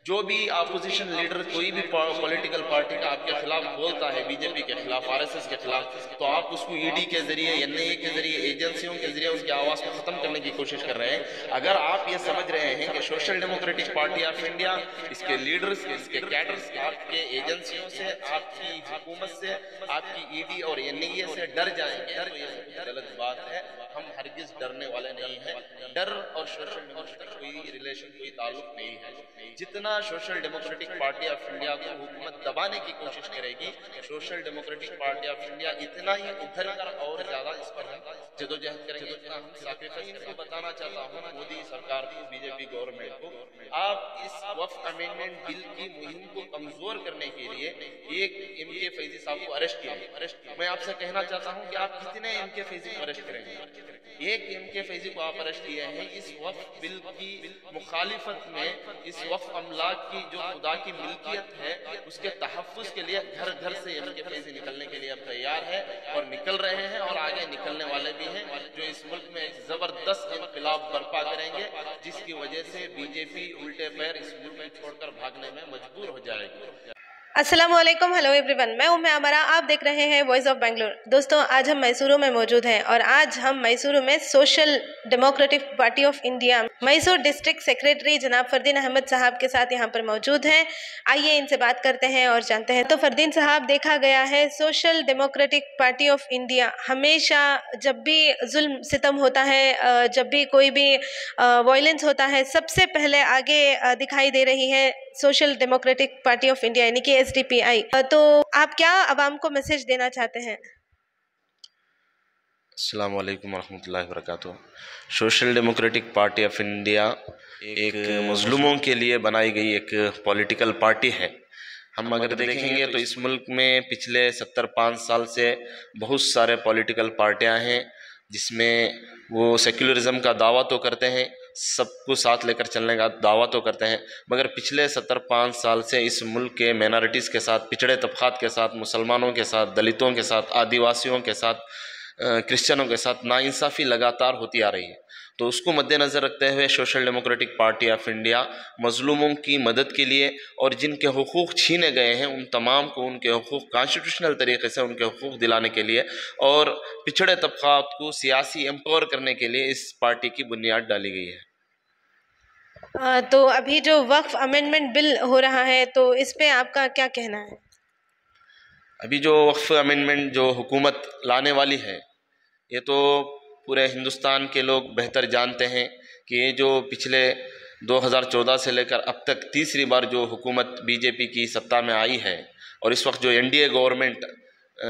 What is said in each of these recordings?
जो भी opposition leader कोई भी पॉलिटिकल पार्टी का आपके खिलाफ बोलता है, बीजेपी के खिलाफ, आरएसएस के खिलाफ, तो आप उसको ईडी के जरिए, एनआईए के जरिए, एजेंसियों के जरिए उसकी आवाज़ को ख़त्म करने की कोशिश कर रहे हैं। अगर आप ये समझ रहे हैं कि social democratic party of India, इसके लीडर्स, इसके कैडर्स आपके एजेंसियों से, आपकी हुकूमत से, आपकी ईडी और एनआईए से डर जाएंगे, तो ये गलत बात है। हम हरगिज डरने वाले नहीं हैं। डर और सोशल डेमोक्रेटिक कोई रिलेशन, कोई ताल्लुक नहीं है। जितना social democratic party of India को हुकूमत दबाने की कोशिश करेगी, social democratic party of India इतना ही उभर कर और ज्यादा इस पर हम जदोजहद करेंगे, जितना हम साकिब। इनको बताना चाहता हूँ मोदी सरकार को, बीजेपी गवर्नमेंट को, आप इस वक्फ अमेंडमेंट बिल की मुहिम को कमजोर करने के लिए एक एमके फैजी साहब को अरेस्ट किया। मैं आपसे कहना चाहता हूँ कि आप कितने एमके फैजी को अरेस्ट करेंगे? एक एमके फैजी को आप अरेस्ट किए हैं इस वक्फ बिल की मुखालिफत में। इस वक्फ अमलाक की जो खुदा की मिल्कियत है उसके तहफ़्फ़ुज़ के लिए घर घर से एमके फैजी निकलने के लिए अब तैयार है और निकल रहे हैं और आगे निकलने वाले भी हैं, जो इस मुल्क में एक ज़बरदस्त इनकलाब बर्पा करेंगे, जिसकी वजह से बीजेपी उल्टे पैर इस मुल्क को छोड़कर भागने में मजबूर हो जाएगी। अस्सलामुअलैकुम, हेलो एवरीवन, मैं हूं अमरा। आप देख रहे हैं वॉइस ऑफ बेंगलुरु। दोस्तों, आज हम मैसूरू में मौजूद हैं और आज हम मैसूरू में social democratic party of India Mysore district secretary जनाब फरदीन अहमद साहब के साथ यहां पर मौजूद हैं। आइए इनसे बात करते हैं और जानते हैं। तो फरदीन साहब, देखा गया है social democratic party of India हमेशा जब भी जुल्म सितम होता है, जब भी कोई भी वायलेंस होता है, सबसे पहले आगे दिखाई दे रही है social democratic party of India यानी कि एसडीपीआई। तो आप क्या अवाम को मैसेज देना चाहते हैं? अस्सलाम वालेकुम रहमतुल्लाहि व बरकातुहू। Social democratic party of India एक मजलूमों के लिए बनाई गई एक पॉलिटिकल पार्टी है। हम अगर देखेंगे तो इस मुल्क में पिछले 70-5 साल से बहुत सारे पॉलिटिकल पार्टियां हैं, जिसमें वो सेक्युलरिज्म का दावा तो करते हैं, सबको साथ लेकर चलने का दावा तो करते हैं, मगर पिछले 70-5 साल से इस मुल्क के माइनॉरिटीज़ के साथ, पिछड़े तबक़ात के साथ, मुसलमानों के साथ, दलितों के साथ, आदिवासियों के साथ, क्रिश्चियनों के साथ नाइंसाफ़ी लगातार होती आ रही है। तो उसको मद्देनज़र रखते हुए social democratic party of India मज़लूमों की मदद के लिए और जिनके हुकूक़ छीने गए हैं उन तमाम को उनके हुकूक़ कॉन्स्टिट्यूशनल तरीके से उनके हुकूक़ दिलाने के लिए और पिछड़े तबक़ात को सियासी एम्पावर करने के लिए इस पार्टी की बुनियाद डाली गई है। तो अभी जो वक्फ अमेंडमेंट बिल हो रहा है, तो इस पे आपका क्या कहना है? अभी जो वक्फ अमेंडमेंट जो हुकूमत लाने वाली है, ये तो पूरे हिंदुस्तान के लोग बेहतर जानते हैं कि ये जो पिछले 2014 से लेकर अब तक तीसरी बार जो हुकूमत बीजेपी की सत्ता में आई है और इस वक्त जो एनडीए गवर्नमेंट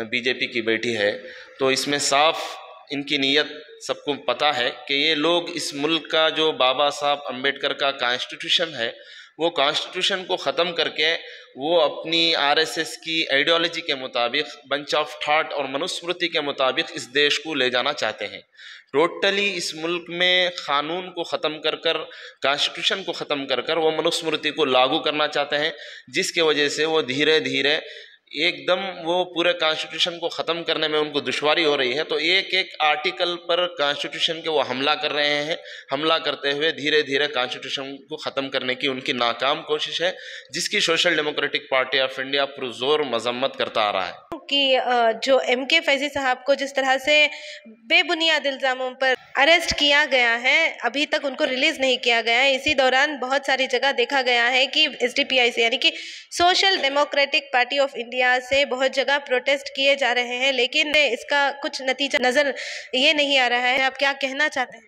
बीजेपी की बैठी है, तो इसमें साफ इनकी नीयत सबको पता है कि ये लोग इस मुल्क का जो बाबा साहब अम्बेडकर का कॉन्स्टिट्यूशन है, वो कॉन्स्टिट्यूशन को ख़त्म करके वो अपनी आरएसएस की आइडियोलॉजी के मुताबिक, बंच ऑफ थॉट और मनुस्मृति के मुताबिक इस देश को ले जाना चाहते हैं। टोटली इस मुल्क में क़ानून को ख़त्म कर कर, कॉन्स्टिट्यूशन को ख़त्म कर कर वो मनुस्मृति को लागू करना चाहते हैं, जिसके वजह से वो धीरे धीरे एकदम वो पूरे कॉन्स्टिट्यूशन को ख़त्म करने में उनको दुश्वारी हो रही है। तो एक एक आर्टिकल पर कॉन्स्टिट्यूशन के वो हमला कर रहे हैं। हमला करते हुए धीरे धीरे कॉन्स्टिट्यूशन को ख़त्म करने की उनकी नाकाम कोशिश है, जिसकी social democratic party of India पुरजोर मजम्मत करता आ रहा है कि जो एमके फैजी साहब को जिस तरह से बेबुनियाद इल्ज़ामों पर अरेस्ट किया गया है, अभी तक उनको रिलीज़ नहीं किया गया है। इसी दौरान बहुत सारी जगह देखा गया है कि एसडीपीआई से यानी कि social democratic party of India से बहुत जगह प्रोटेस्ट किए जा रहे हैं, लेकिन इसका कुछ नतीजा नज़र ये नहीं आ रहा है। आप क्या कहना चाहते हैं?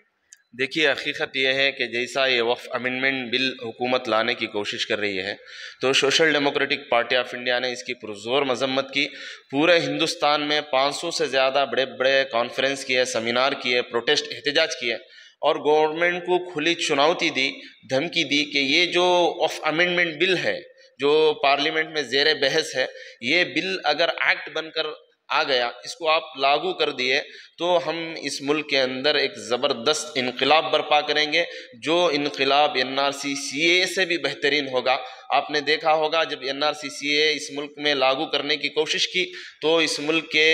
देखिए, हकीकत यह है कि जैसा ये वक्फ अमेंडमेंट बिल हुकूमत लाने की कोशिश कर रही है, तो social democratic party of India ने इसकी पुरजोर मजम्मत की। पूरे हिंदुस्तान में 500 से ज़्यादा बड़े बड़े कॉन्फ्रेंस किए, सेमिनार किए, प्रोटेस्ट एहतजाज किए और गवर्नमेंट को खुली चुनौती दी, धमकी दी कि ये जो वक्फ अमेंडमेंट बिल है जो पार्लियामेंट में ज़ेर बहस है, ये बिल अगर एक्ट बनकर आ गया, इसको आप लागू कर दिए, तो हम इस मुल्क के अंदर एक ज़बरदस्त इनकलाब बर्पा करेंगे, जो इनकलाब NRC CAA से भी बेहतरीन होगा। आपने देखा होगा जब NRC CAA इस मुल्क में लागू करने की कोशिश की तो इस मुल्क के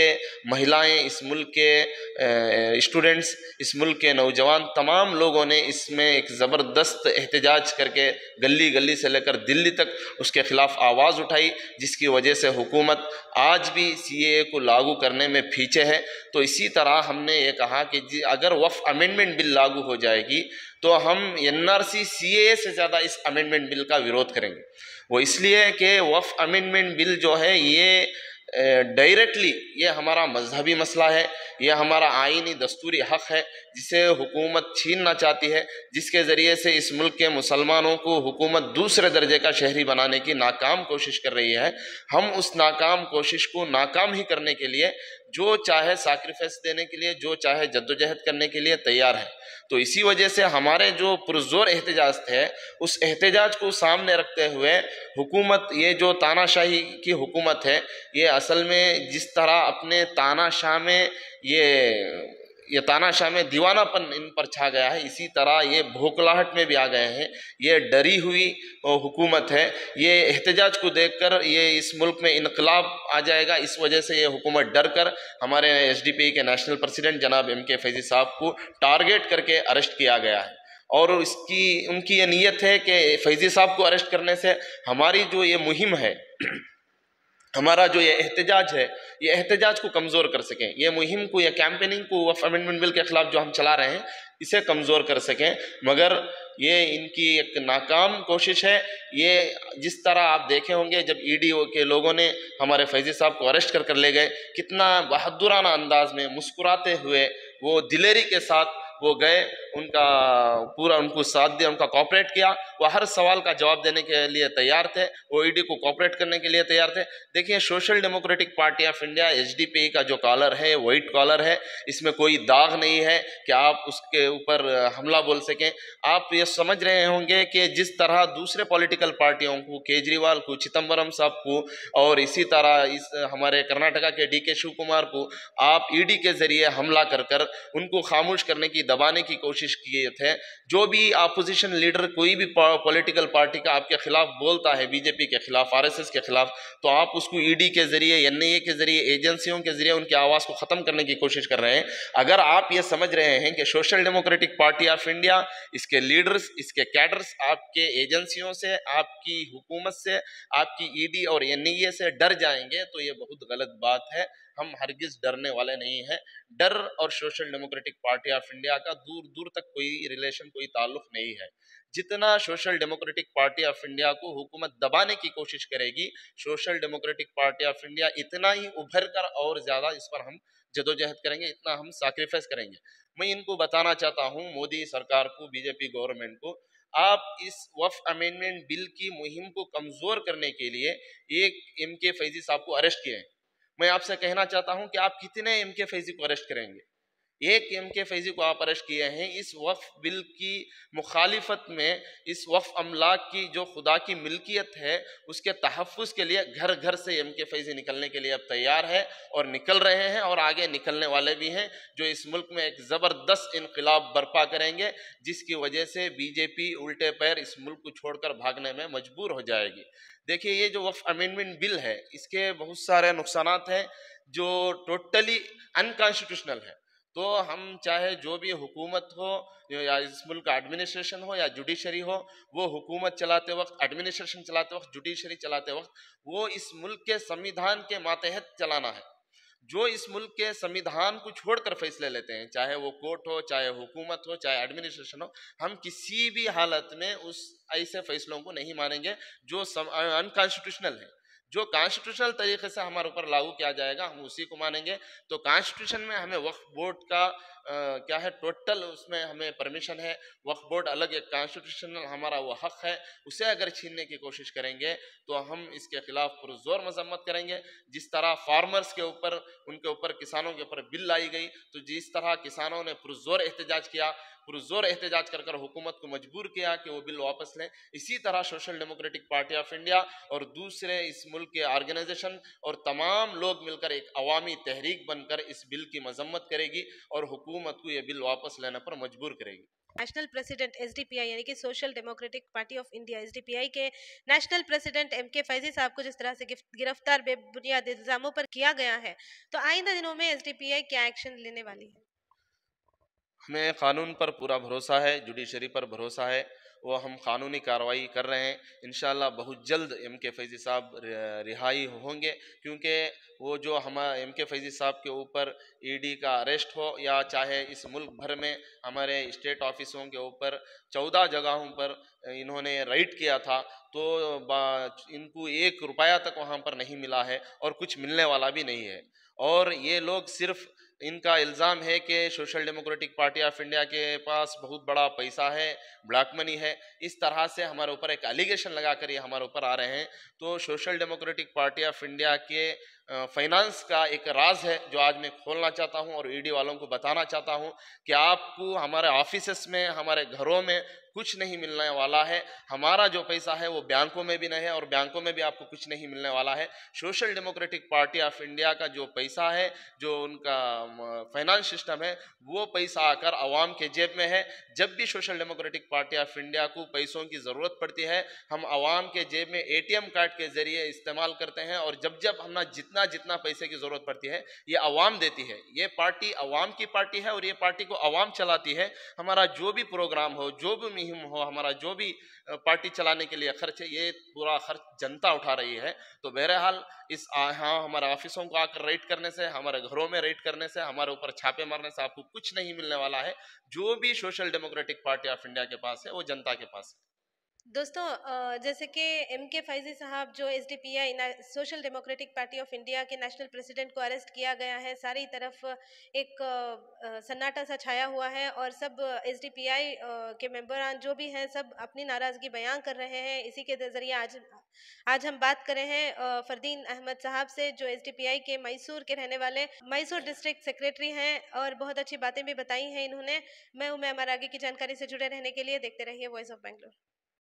महिलाएं, इस मुल्क के स्टूडेंट्स, इस मुल्क के नौजवान, तमाम लोगों ने इसमें एक ज़बरदस्त एहतजाज करके गली गली से लेकर दिल्ली तक उसके ख़िलाफ़ आवाज़ उठाई, जिसकी वजह से हुकूमत आज भी CAA को लागू करने में पीछे है। तो इसी तरह हमने ये कहा कि अगर वफ़ अमेंडमेंट बिल लागू हो जाएगी तो हम NRC CAA से ज़्यादा इस अमेंडमेंट बिल का विरोध करेंगे। वो इसलिए कि वफ़ अमेंडमेंट बिल जो है ये डायरेक्टली ये हमारा मजहबी मसला है, ये हमारा आईनी दस्तूरी हक़ है जिसे हुकूमत छीनना चाहती है, जिसके ज़रिए से इस मुल्क के मुसलमानों को हुकूमत दूसरे दर्जे का शहरी बनाने की नाकाम कोशिश कर रही है। हम उस नाकाम कोशिश को नाकाम ही करने के लिए जो चाहे सैक्रिफाइस देने के लिए, जो चाहे जद्दोजहद करने के लिए तैयार है। तो इसी वजह से हमारे जो पुरजोर एहतजाज थे, उस एहतजाज को सामने रखते हुए हुकूमत, ये जो तानाशाही की हुकूमत है, ये असल में जिस तरह अपने तानाशाह में ये तानाशाह में दीवानापन इन पर छा गया है, इसी तरह ये भोखलाहट में भी आ गए हैं। ये डरी हुई हुकूमत है। ये एहतजाज को देखकर ये इस मुल्क में इनकलाब आ जाएगा, इस वजह से ये हुकूमत डर कर हमारे SDP के नेशनल प्रेसिडेंट जनाब MK फैज़ी साहब को टारगेट करके अरेस्ट किया गया है। और उनकी ये नीयत है कि फैज़ी साहब को अरेस्ट करने से हमारी जो ये मुहिम है, हमारा जो ये एहतजाज है, ये एहतजाज को कमज़ोर कर सकें, ये मुहिम को, ये कैंपेनिंग को वफ़ अमेंडमेंट बिल के ख़िलाफ़ जो हम चला रहे हैं इसे कमज़ोर कर सकें। मगर ये इनकी एक नाकाम कोशिश है। ये जिस तरह आप देखे होंगे जब ED के लोगों ने हमारे फैज़ी साहब को अरेस्ट कर ले गए, कितना बहादुराना अंदाज में मुस्कुराते हुए वो दिलेरी के साथ वो गए, उनको साथ दिया, उनका कोऑपरेट किया। वो हर सवाल का जवाब देने के लिए तैयार थे, वो ED को कोऑपरेट करने के लिए तैयार थे। देखिए, social democratic party of India SDP का जो कॉलर है, वाइट कॉलर है, इसमें कोई दाग नहीं है कि आप उसके ऊपर हमला बोल सकें। आप ये समझ रहे होंगे कि जिस तरह दूसरे पॉलिटिकल पार्टियों को, केजरीवाल को, चिदम्बरम साहब को और इसी तरह इस हमारे कर्नाटका के DK शिव कुमार को आप ED के ज़रिए हमला कर उनको खामोश करने की, दबाने की कोशिश किए थे। जो भी अपोजिशन लीडर कोई भी पॉलिटिकल पार्टी का आपके खिलाफ बोलता है, BJP के खिलाफ, RSS के खिलाफ, तो आप उसको ED के ज़रिए, NIA के ज़रिए, एजेंसियों के ज़रिए उनकी आवाज़ को ख़त्म करने की कोशिश कर रहे हैं। अगर आप ये समझ रहे हैं कि social democratic party of India, इसके लीडर्स, इसके कैडर्स आपके एजेंसियों से, आपकी हुकूमत से, आपकी ED और NIA से डर जाएंगे, तो ये बहुत गलत बात है। हम हरगिज़ डरने वाले नहीं हैं। डर और social democratic party of India का दूर दूर तक कोई रिलेशन, कोई ताल्लुक नहीं है। जितना social democratic party of India को हुकूमत दबाने की कोशिश करेगी, social democratic party of India इतना ही उभर कर और ज़्यादा इस पर हम जदोजहद करेंगे, इतना हम सैक्रिफाइस करेंगे। मैं इनको बताना चाहता हूँ, मोदी सरकार को, BJP गवर्नमेंट को, आप इस वफ़ अमेंडमेंट बिल की मुहिम को कमज़ोर करने के लिए एक MK फैज़ी साहब को अरेस्ट किए हैं। मैं आपसे कहना चाहता हूं कि आप कितने MK फैज़ी को अरेस्ट करेंगे? एक MK फैज़ी को आप अरेस्ट किए हैं। इस वक्फ बिल की मुखालिफत में, इस वक्फ अमलाक की जो खुदा की मिल्कियत है उसके तहफ़्फ़ुज़ के लिए घर घर से MK फैज़ी निकलने के लिए अब तैयार है और निकल रहे हैं और आगे निकलने वाले भी हैं, जो इस मुल्क में एक ज़बरदस्त इनकलाब बर्पा करेंगे, जिसकी वजह से BJP उल्टे पैर इस मुल्क को छोड़कर भागने में मजबूर हो जाएगी। देखिए, ये जो वफ़ अमेंडमेंट बिल है, इसके बहुत सारे नुकसानात हैं जो टोटली अनकॉन्स्टिट्यूशनल है। तो हम चाहे जो भी हुकूमत हो या इस मुल्क का एडमिनिस्ट्रेशन हो या जुडिशरी हो, वो हुकूमत चलाते वक्त, एडमिनिस्ट्रेशन चलाते वक्त, जुडिशरी चलाते वक्त, वो इस मुल्क के संविधान के मातहत चलाना है। जो इस मुल्क के संविधान को छोड़कर फैसले लेते हैं, चाहे वो कोर्ट हो, चाहे हुकूमत हो, चाहे एडमिनिस्ट्रेशन हो, हम किसी भी हालत में उस ऐसे फैसलों को नहीं मानेंगे जो अनकॉन्स्टिट्यूशनल है। जो कॉन्स्टिट्यूशनल तरीके से हमारे ऊपर लागू किया जाएगा, हम उसी को मानेंगे। तो कॉन्स्टिट्यूशन में हमें वक्फ बोर्ड का क्या है, टोटल उसमें हमें परमिशन है। वक्फ बोर्ड अलग एक कॉन्स्टिट्यूशनल हमारा वो हक है, उसे अगर छीनने की कोशिश करेंगे तो हम इसके खिलाफ पुरजोर मजम्मत करेंगे। जिस तरह फार्मर्स के ऊपर, उनके ऊपर, किसानों के ऊपर बिल लाई गई, तो जिस तरह किसानों ने पुरजोर एहतजाज किया, पुरजोर एहतजाज कर कर हुकूमत को मजबूर किया कि वो बिल वापस लें। इसी तरह social democratic party of India और दूसरे इस मुल्क के ऑर्गेनाइजेशन और तमाम लोग मिलकर एक अवामी तहरीक बनकर इस बिल की मजम्मत करेगी और हुकूमत को यह बिल वापस लेने पर मजबूर करेगी। नेशनल प्रेसिडेंट एसडीपीआई यानी कि social democratic party of India SDPI के नेशनल प्रेसिडेंट एमके फैजी साहब को जिस तरह से गिरफ्तार बेबुनियाद इल्जामों पर किया गया है, तो आइंदा दिनों में एसडीपीआई क्या एक्शन लेने वाली है? हमें कानून पर पूरा भरोसा है, जुडिशरी पर भरोसा है, वो हम कानूनी कार्रवाई कर रहे हैं। इंशाल्लाह बहुत जल्द एमके फैजी साहब रिहाई होंगे, क्योंकि वो जो हम एमके फैजी साहब के ऊपर ईडी का अरेस्ट हो या चाहे इस मुल्क भर में हमारे स्टेट ऑफिसों के ऊपर 14 जगहों पर इन्होंने राइड किया था, तो इनको 1 रुपया तक वहाँ पर नहीं मिला है और कुछ मिलने वाला भी नहीं है। और ये लोग सिर्फ इनका इल्ज़ाम है कि social democratic party of India के पास बहुत बड़ा पैसा है, ब्लैक मनी है, इस तरह से हमारे ऊपर एक एलिगेशन लगाकर ये हमारे ऊपर आ रहे हैं। तो social democratic party of India के फाइनेंस का एक राज है जो आज मैं खोलना चाहता हूं और ईडी वालों को बताना चाहता हूं कि आपको हमारे ऑफिसेस में, हमारे घरों में कुछ नहीं मिलने वाला है। हमारा जो पैसा है वो बैंकों में भी नहीं है और बैंकों में भी आपको कुछ नहीं मिलने वाला है। Social democratic party of India का जो पैसा है, जो उनका फाइनेंस सिस्टम है, वो पैसा आकर आवाम के जेब में है। जब भी social democratic party of India को पैसों की ज़रूरत पड़ती है, हम आवाम के जेब में एटीएम कार्ड के ज़रिए इस्तेमाल करते हैं और जब जब हमें जितना जितना पैसे की ज़रूरत पड़ती है ये आवाम देती है। ये पार्टी आवाम की पार्टी है और ये पार्टी को आवाम चलाती है। हमारा जो भी प्रोग्राम हो, जो भी मुहिम हो, हमारा जो भी पार्टी चलाने के लिए खर्च है, ये पूरा खर्च जनता उठा रही है। तो बहरहाल इस हाँ हमारे ऑफिसों को आकर रेड करने से, हमारे घरों में रेड करने से, हमारे ऊपर छापे मारने से आपको कुछ नहीं मिलने वाला है। जो भी social democratic party of India के पास है वो जनता के पास है। दोस्तों, जैसे कि एमके फैजी साहब जो SDPI social democratic party of India के नेशनल प्रेसिडेंट को अरेस्ट किया गया है, सारी तरफ एक सन्नाटा सा छाया हुआ है और सब एसडीपीआई के मेंबरान जो भी हैं सब अपनी नाराज़गी बयां कर रहे हैं। इसी के ज़रिए आज हम बात कर रहे हैं फरदीन अहमद साहब से, जो एसडीपीआई के मैसूर के रहने वाले, मैसूर डिस्ट्रिक्ट सेक्रेटरी हैं और बहुत अच्छी बातें भी बताई हैं इन्होंने। मैं उम्र अमर, आगे की जानकारी से जुड़े रहने के लिए देखते रहिए वॉइस ऑफ बेंगलोर।